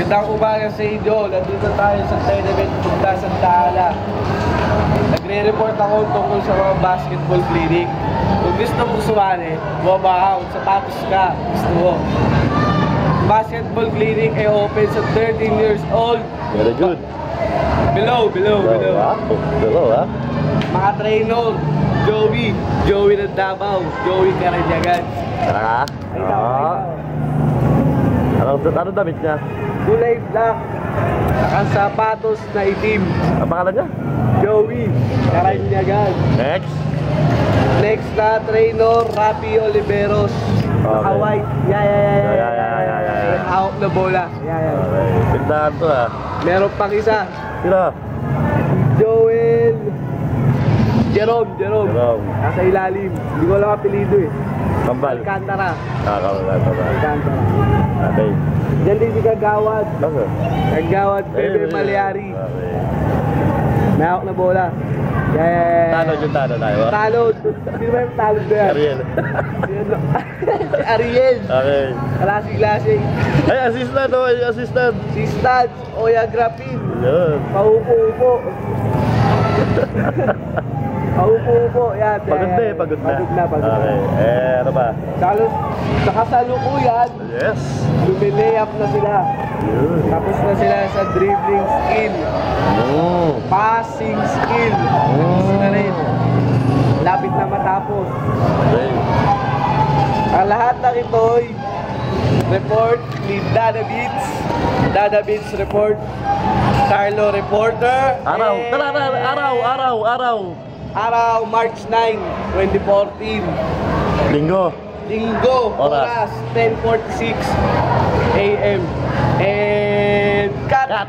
Magandang umaga sa inyo. Nandito tayo sa tournament Punta Santala. Nagre-report ako tungkol sa mga basketball clinic. Kung gusto mong sumali, bumaba ka, sapatos ka, gusto mo. Basketball clinic ay open sa 13 years old. Very good. Below. Below, ha? Mga trainer, Joey ng Davao, Joey Karanyagan. Tara ka? Oo. Anong damit niya? Kulay black, nakasapatos na itim. Ang pangalan niya? Joey Karanyagan. Next. Next na trainer, Rafi Oliveros. Naka-white. Yeah. Hawak na bola. Yeah. Okay. Pindahan to, ha? Meron pang isa. Sino? Jerome. Nasa ilalim. Hindi ko alam apelido eh. Kambal. Alcantara. Alcantara. Okay. Diyan din si Kagawad. Bakit? Kagawad, Bebe Maliari. Okay. May hawak na bola. Yeah. Tanod yung tanod tayo, ha? Talod. Sino ba yung talod na yan? Ariel. Si Ariel. Okay. Klaseng. Ay, assistant, oh, assistant. Si Stads, Oya Grapin. Yun. Paupo-upo. Paupo-upo. Yan. Pagod na. Okay. Ano ba? Sa kasalukuyan, Yes. lumilayap na sila. Yun. Tapos na sila sa dribbling skill, passing skill. Tapos na rin. Lapit na matapos. Okay. Ang lahat ng ito'y report ni Dada Beats report, Carlo reporter. Araw March 9, 2014. Linggo. Oras 10:46 AM. And cut.